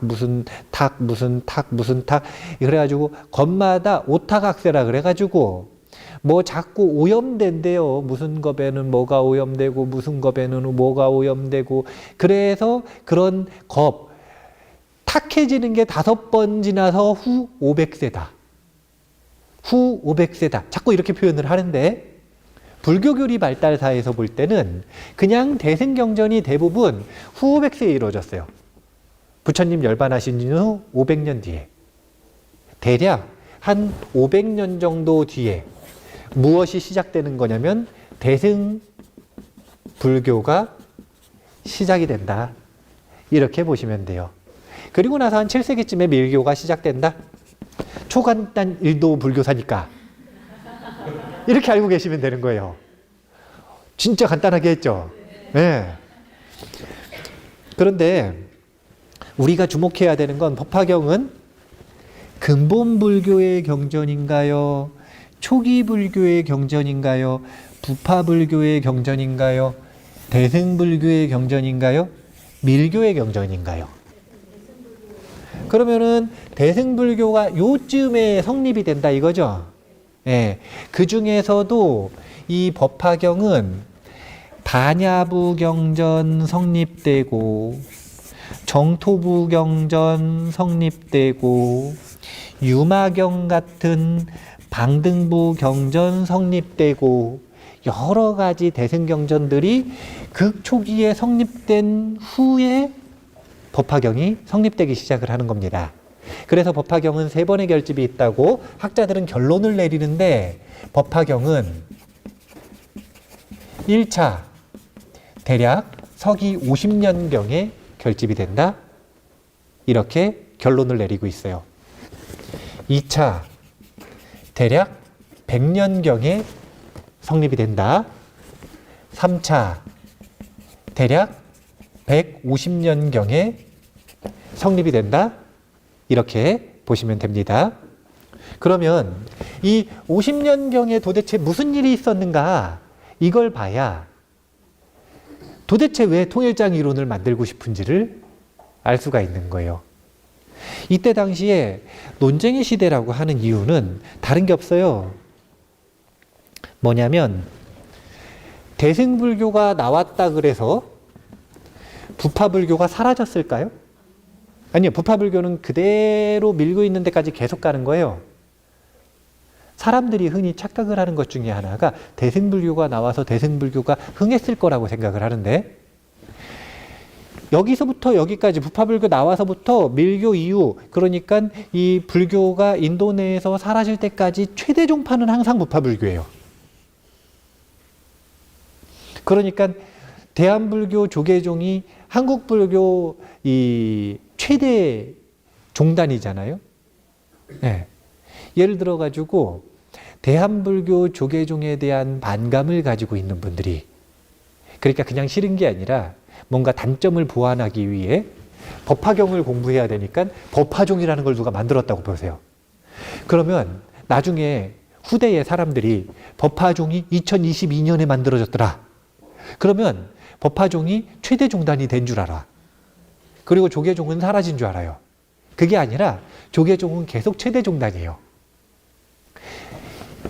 그래가지고 겁마다 오타각세라 그래가지고 뭐 자꾸 오염된대요. 무슨 겁에는 뭐가 오염되고 무슨 겁에는 뭐가 오염되고 그래서 그런 겁 탁해지는 게 5번 지나서 후 500세다. 후 500세다. 자꾸 이렇게 표현을 하는데 불교교리 발달사에서 볼 때는 그냥 대승경전이 대부분 후 500세에 이루어졌어요. 부처님 열반하신 후 500년 뒤에. 대략 한 500년 정도 뒤에 무엇이 시작되는 거냐면 대승불교가 시작이 된다. 이렇게 보시면 돼요. 그리고 나서 한 7세기쯤에 밀교가 시작된다. 초간단 일도 불교사니까. 이렇게 알고 계시면 되는 거예요. 진짜 간단하게 했죠? 네. 그런데 우리가 주목해야 되는 건 법화경은 근본 불교의 경전인가요? 초기 불교의 경전인가요? 부파 불교의 경전인가요? 대승불교의 경전인가요? 밀교의 경전인가요? 그러면은 대승불교가 요쯤에 성립이 된다 이거죠? 예. 그 중에서도 이 법화경은 반야부경전 성립되고 정토부경전 성립되고 유마경 같은 방등부경전 성립되고 여러 가지 대승경전들이 극초기에 성립된 후에 법화경이 성립되기 시작을 하는 겁니다. 그래서 법화경은 3번의 결집이 있다고 학자들은 결론을 내리는데 법화경은 1차 대략 서기 50년경에 결집이 된다. 이렇게 결론을 내리고 있어요. 2차 대략 100년경에 성립이 된다. 3차 대략 150년경에 성립이 된다. 이렇게 보시면 됩니다. 그러면 이 50년경에 도대체 무슨 일이 있었는가 이걸 봐야 도대체 왜 통일장 이론을 만들고 싶은지를 알 수가 있는 거예요. 이때 당시에 논쟁의 시대라고 하는 이유는 다른 게 없어요. 뭐냐면 대승불교가 나왔다 그래서 부파불교가 사라졌을까요? 아니요. 부파불교는 그대로 밀고 있는 데까지 계속 가는 거예요. 사람들이 흔히 착각을 하는 것 중에 하나가 대승불교가 나와서 대승불교가 흥했을 거라고 생각을 하는데 여기서부터 여기까지 부파불교 나와서부터 밀교 이후 그러니까 이 불교가 인도 내에서 사라질 때까지 최대 종파는 항상 부파불교예요. 그러니까 대한불교 조계종이 한국불교 이 최대 종단이잖아요. 네. 예를 들어 가지고 대한불교 조계종에 대한 반감을 가지고 있는 분들이 그러니까 그냥 싫은 게 아니라 뭔가 단점을 보완하기 위해 법화경을 공부해야 되니까 법화종이라는 걸 누가 만들었다고 보세요. 그러면 나중에 후대의 사람들이 법화종이 2022년에 만들어졌더라. 그러면 법화종이 최대 종단이 된 줄 알아. 그리고 조계종은 사라진 줄 알아요. 그게 아니라 조계종은 계속 최대 종단이에요.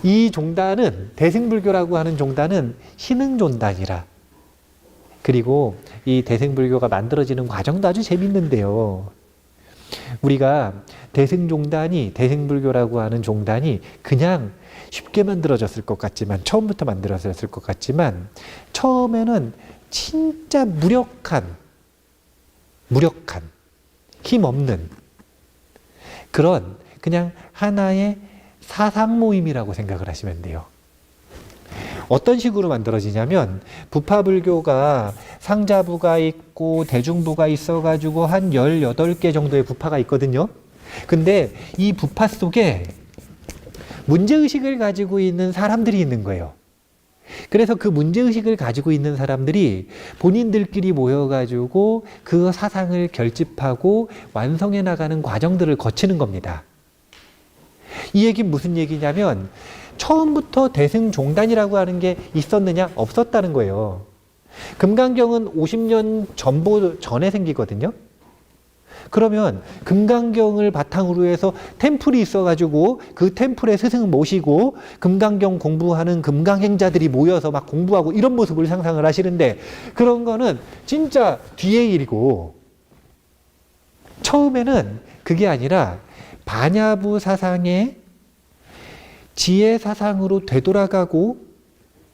이 종단은 대승불교라고 하는 종단은 신흥종단이라. 그리고 이 대승불교가 만들어지는 과정도 아주 재밌는데요. 우리가 대승종단이 대승불교라고 하는 종단이 그냥 쉽게 만들어졌을 것 같지만 처음부터 만들어졌을 것 같지만 처음에는 진짜 무력한 힘없는 그런 그냥 하나의 사상 모임이라고 생각을 하시면 돼요. 어떤 식으로 만들어지냐면 부파불교가 상자부가 있고 대중부가 있어가지고 한 18개 정도의 부파가 있거든요. 근데 이 부파 속에 문제의식을 가지고 있는 사람들이 있는 거예요. 그래서 그 문제의식을 가지고 있는 사람들이 본인들끼리 모여가지고 그 사상을 결집하고 완성해 나가는 과정들을 거치는 겁니다. 이 얘기는 무슨 얘기냐면 처음부터 대승종단이라고 하는 게 있었느냐? 없었다는 거예요. 금강경은 50년 전에 생기거든요. 그러면 금강경을 바탕으로 해서 템플이 있어가지고 그 템플에 스승을 모시고 금강경 공부하는 금강행자들이 모여서 막 공부하고 이런 모습을 상상을 하시는데 그런 거는 진짜 뒤의 일이고 처음에는 그게 아니라 반야부 사상의 지혜 사상으로 되돌아가고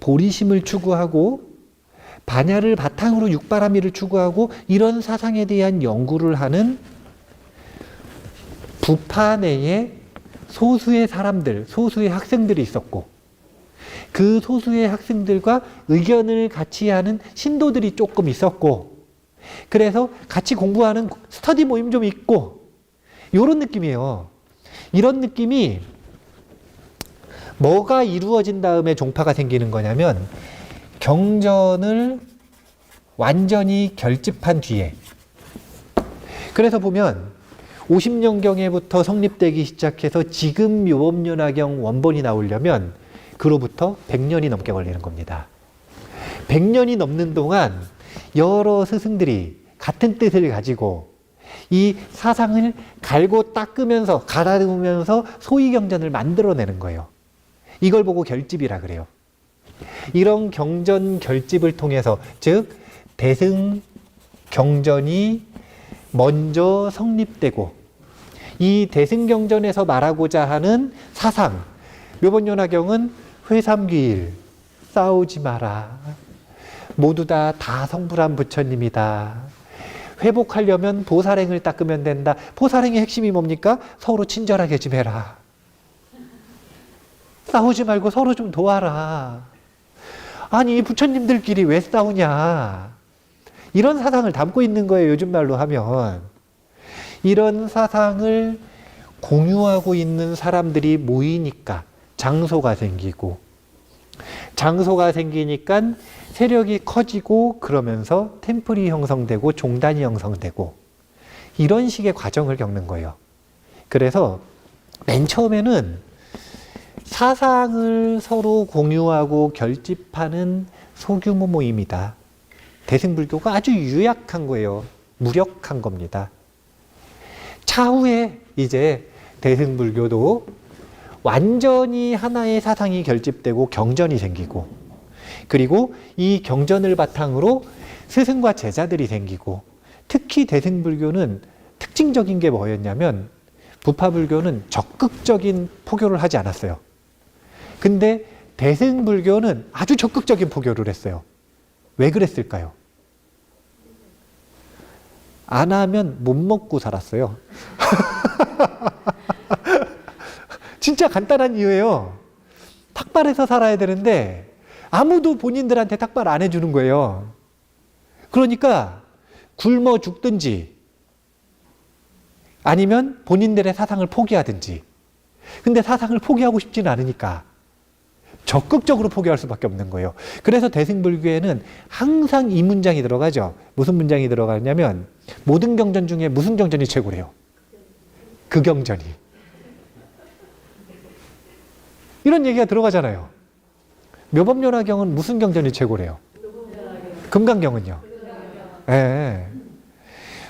보리심을 추구하고 반야를 바탕으로 육바라밀을 추구하고 이런 사상에 대한 연구를 하는 부파 내에 소수의 사람들, 소수의 학생들이 있었고 그 소수의 학생들과 의견을 같이 하는 신도들이 조금 있었고 그래서 같이 공부하는 스터디 모임 좀 있고 이런 느낌이에요. 이런 느낌이 뭐가 이루어진 다음에 종파가 생기는 거냐면 경전을 완전히 결집한 뒤에 그래서 보면 50년경에부터 성립되기 시작해서 지금 묘법연화경 원본이 나오려면 그로부터 100년이 넘게 걸리는 겁니다. 100년이 넘는 동안 여러 스승들이 같은 뜻을 가지고 이 사상을 갈고 닦으면서 갈아놓으면서 소위경전을 만들어내는 거예요. 이걸 보고 결집이라 그래요. 이런 경전 결집을 통해서 즉 대승 경전이 먼저 성립되고 이 대승 경전에서 말하고자 하는 사상 묘본연화경은 회삼귀일 싸우지 마라 모두 다 성불한 부처님이다 회복하려면 보살행을 닦으면 된다 보살행의 핵심이 뭡니까? 서로 친절하게 좀 해라 싸우지 말고 서로 좀 도와라 아니 부처님들끼리 왜 싸우냐 이런 사상을 담고 있는 거예요. 요즘 말로 하면 이런 사상을 공유하고 있는 사람들이 모이니까 장소가 생기고 장소가 생기니까 세력이 커지고 그러면서 템플이 형성되고 종단이 형성되고 이런 식의 과정을 겪는 거예요. 그래서 맨 처음에는 사상을 서로 공유하고 결집하는 소규모 모임이다. 대승불교가 아주 유약한 거예요. 무력한 겁니다. 차후에 이제 대승불교도 완전히 하나의 사상이 결집되고 경전이 생기고 그리고 이 경전을 바탕으로 스승과 제자들이 생기고 특히 대승불교는 특징적인 게 뭐였냐면 부파불교는 적극적인 포교를 하지 않았어요. 근데 대승불교는 아주 적극적인 포교를 했어요. 왜 그랬을까요? 안 하면 못 먹고 살았어요. 진짜 간단한 이유예요. 탁발해서 살아야 되는데 아무도 본인들한테 탁발 안 해주는 거예요. 그러니까 굶어 죽든지 아니면 본인들의 사상을 포기하든지 근데 사상을 포기하고 싶지는 않으니까 적극적으로 포기할 수밖에 없는 거예요. 그래서 대승불교에는 항상 이 문장이 들어가죠. 무슨 문장이 들어가냐면 모든 경전 중에 무슨 경전이 최고래요? 그 경전이. 이런 얘기가 들어가잖아요. 묘법연화경은 무슨 경전이 최고래요? 금강경은요? 예.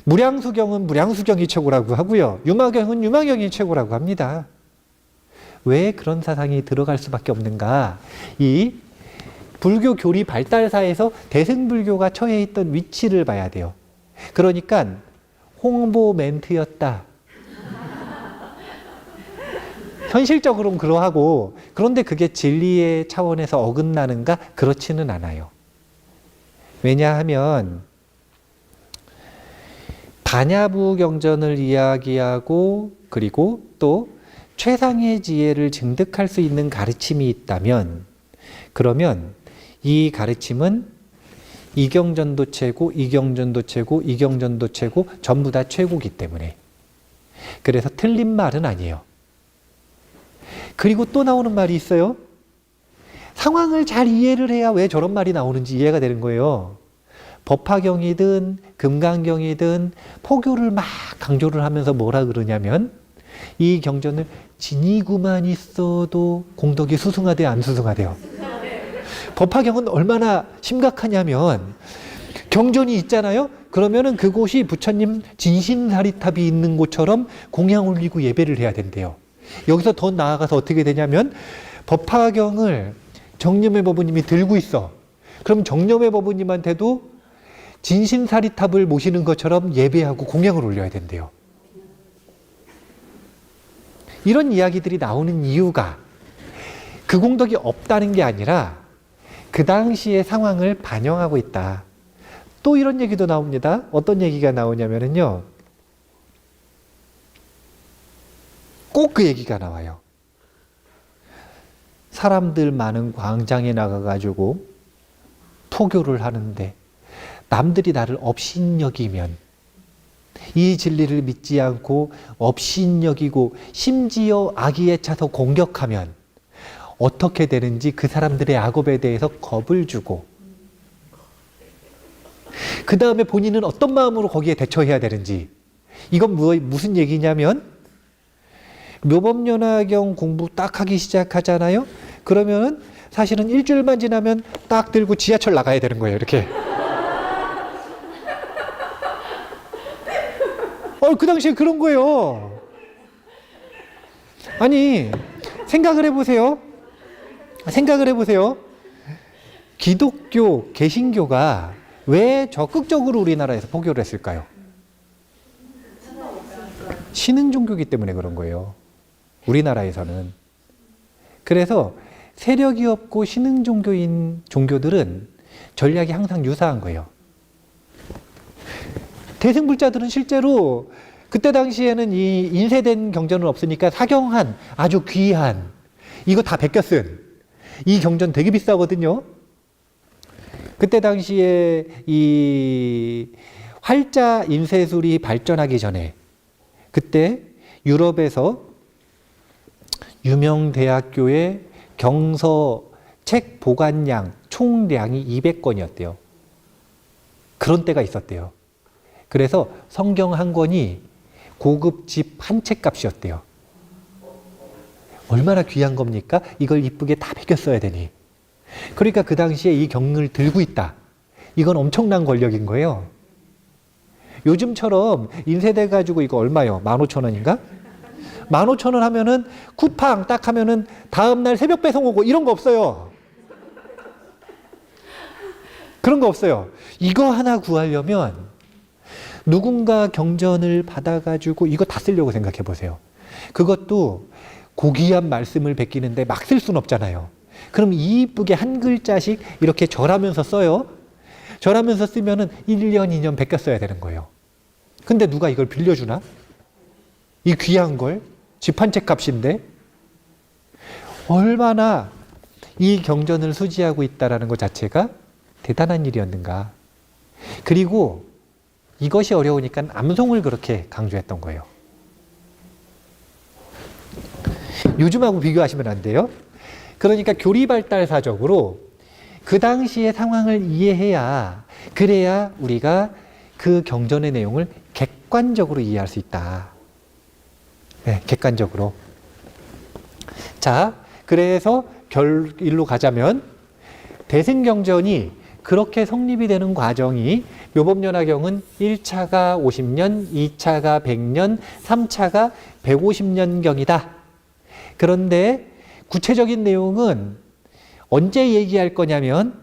무량수경은 무량수경이 최고라고 하고요. 유마경은 유마경이 최고라고 합니다. 왜 그런 사상이 들어갈 수밖에 없는가? 이 불교 교리 발달사에서 대승불교가 처해 있던 위치를 봐야 돼요. 그러니까 홍보 멘트였다. 현실적으로는 그러하고 그런데 그게 진리의 차원에서 어긋나는가? 그렇지는 않아요. 왜냐하면 반야부 경전을 이야기하고 그리고 또 최상의 지혜를 증득할 수 있는 가르침이 있다면 그러면 이 가르침은 이 경전도 최고, 이 경전도 최고, 이 경전도 최고 전부 다 최고기 때문에 그래서 틀린 말은 아니에요. 그리고 또 나오는 말이 있어요. 상황을 잘 이해를 해야 왜 저런 말이 나오는지 이해가 되는 거예요. 법화경이든 금강경이든 포교를 막 강조를 하면서 뭐라 그러냐면 이 경전을 지니고만 있어도 공덕이 수승하대요, 안 수승하대요? 법화경은 얼마나 심각하냐면 경전이 있잖아요. 그러면은 그곳이 부처님 진신사리탑이 있는 곳처럼 공양 올리고 예배를 해야 된대요. 여기서 더 나아가서 어떻게 되냐면 법화경을 정념의 법부님이 들고 있어. 그럼 정념의 법부님한테도 진신사리탑을 모시는 것처럼 예배하고 공양을 올려야 된대요. 이런 이야기들이 나오는 이유가 그 공덕이 없다는 게 아니라 그 당시의 상황을 반영하고 있다. 또 이런 얘기도 나옵니다. 어떤 얘기가 나오냐면요. 꼭 그 얘기가 나와요. 사람들 많은 광장에 나가가지고 포교를 하는데 남들이 나를 업신여기면 이 진리를 믿지 않고 업신여기고 심지어 악의에 차서 공격하면 어떻게 되는지 그 사람들의 악업에 대해서 겁을 주고 그 다음에 본인은 어떤 마음으로 거기에 대처해야 되는지 이건 무슨 얘기냐면 묘법연화경 공부 딱 하기 시작하잖아요. 그러면은 사실은 일주일만 지나면 딱 들고 지하철 나가야 되는 거예요. 이렇게. 그 당시에 그런 거예요. 아니, 생각을 해보세요. 기독교, 개신교가 왜 적극적으로 우리나라에서 포교를 했을까요? 신흥 종교이기 때문에 그런 거예요. 우리나라에서는. 그래서 세력이 없고 신흥 종교인 종교들은 전략이 항상 유사한 거예요. 대승불자들은 실제로 그때 당시에는 이 인쇄된 경전은 없으니까 사경한 아주 귀한 이거 다 베껴 쓴 이 경전 되게 비싸거든요. 그때 당시에 이 활자 인쇄술이 발전하기 전에 그때 유럽에서 유명 대학교의 경서 책 보관량 총량이 200권이었대요. 그런 때가 있었대요. 그래서 성경 한 권이 고급집 한 책 값이었대요. 얼마나 귀한 겁니까? 이걸 이쁘게 다 베껴 써야 되니. 그러니까 그 당시에 이 경을 들고 있다. 이건 엄청난 권력인 거예요. 요즘처럼 인쇄돼가지고 이거 얼마요? 15,000원인가? 15,000원 하면은 쿠팡 딱 하면은 다음날 새벽 배송 오고 이런 거 없어요. 그런 거 없어요. 이거 하나 구하려면 누군가 경전을 받아가지고 이거 다 쓰려고 생각해 보세요. 그것도 고귀한 말씀을 베끼는데 막 쓸 수는 없잖아요. 그럼 이쁘게 한 글자씩 이렇게 절하면서 써요. 절하면서 쓰면은 1년, 2년 베껴 써야 되는 거예요. 근데 누가 이걸 빌려주나? 이 귀한 걸? 집 한 채 값인데? 얼마나 이 경전을 수지하고 있다는 것 자체가 대단한 일이었는가. 그리고 이것이 어려우니까 암송을 그렇게 강조했던 거예요. 요즘하고 비교하시면 안 돼요. 그러니까 교리발달사적으로 그 당시의 상황을 이해해야 그래야 우리가 그 경전의 내용을 객관적으로 이해할 수 있다. 네, 객관적으로. 자, 그래서 결일로 가자면 대승경전이 그렇게 성립이 되는 과정이 묘법연화경은 1차가 50년, 2차가 100년, 3차가 150년경이다. 그런데 구체적인 내용은 언제 얘기할 거냐면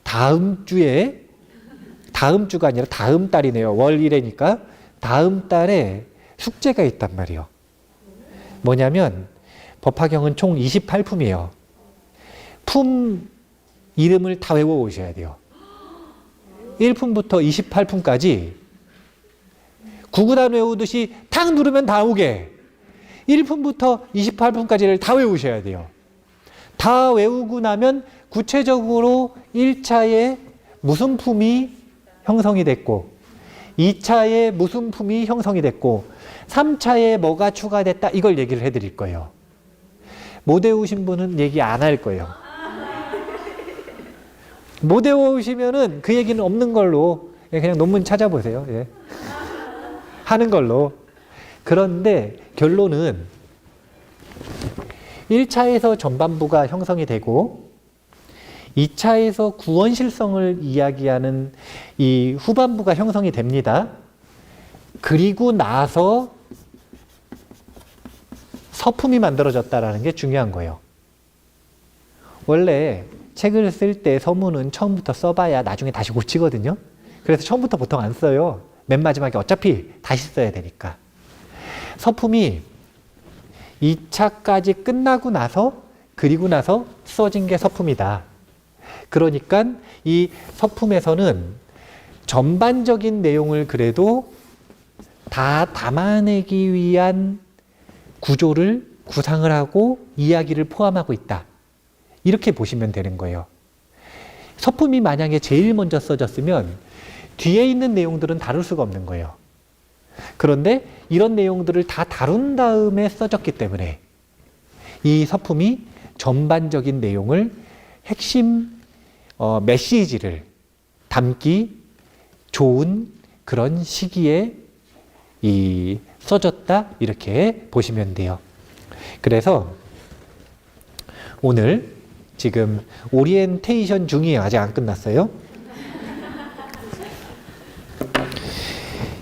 다음 주가 아니라 다음 달이네요. 월 1회니까 다음 달에 숙제가 있단 말이에요. 뭐냐면 법화경은 총 28품이에요. 품 이름을 다 외워오셔야 돼요. 1품부터 28품까지 구구단 외우듯이 탁 누르면 다 오게 1품부터 28품까지를 다 외우셔야 돼요. 다 외우고 나면 구체적으로 1차에 무슨 품이 형성이 됐고 2차에 무슨 품이 형성이 됐고 3차에 뭐가 추가됐다 이걸 얘기를 해드릴 거예요. 못 외우신 분은 얘기 안 할 거예요. 못 외우시면은 그 얘기는 없는 걸로 그냥 논문 찾아보세요. 예. 하는 걸로. 그런데 결론은 1차에서 전반부가 형성이 되고 2차에서 구원실성을 이야기하는 이 후반부가 형성이 됩니다. 그리고 나서 서품이 만들어졌다라는 게 중요한 거예요. 원래 책을 쓸 때 서문은 처음부터 써봐야 나중에 다시 고치거든요. 그래서 처음부터 보통 안 써요. 맨 마지막에 어차피 다시 써야 되니까. 서품이 2차까지 끝나고 나서 그리고 나서 써진 게 서품이다. 그러니까 이 서품에서는 전반적인 내용을 그래도 다 담아내기 위한 구조를 구상을 하고 이야기를 포함하고 있다. 이렇게 보시면 되는 거예요. 서품이 만약에 제일 먼저 써졌으면 뒤에 있는 내용들은 다룰 수가 없는 거예요. 그런데 이런 내용들을 다 다룬 다음에 써졌기 때문에 이 서품이 전반적인 내용을 핵심 메시지를 담기 좋은 그런 시기에 써졌다 이렇게 보시면 돼요. 그래서 오늘 지금 오리엔테이션 중이에요. 아직 안 끝났어요.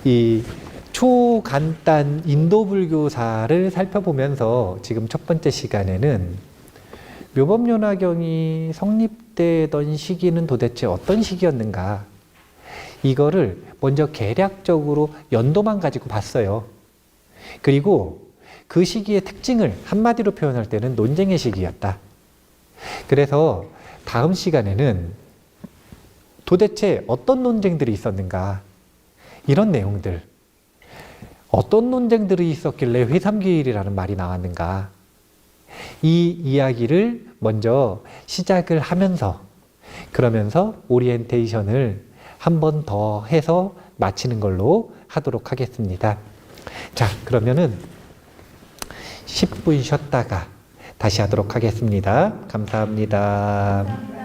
이 초간단 인도불교사를 살펴보면서 지금 첫 번째 시간에는 묘법연화경이 성립되던 시기는 도대체 어떤 시기였는가 이거를 먼저 개략적으로 연도만 가지고 봤어요. 그리고 그 시기의 특징을 한마디로 표현할 때는 논쟁의 시기였다. 그래서 다음 시간에는 도대체 어떤 논쟁들이 있었는가 이런 내용들, 어떤 논쟁들이 있었길래 회삼기일이라는 말이 나왔는가 이 이야기를 먼저 시작을 하면서 그러면서 오리엔테이션을 한 번 더 해서 마치는 걸로 하도록 하겠습니다. 자, 그러면은 10분 쉬었다가 다시 하도록 하겠습니다. 감사합니다.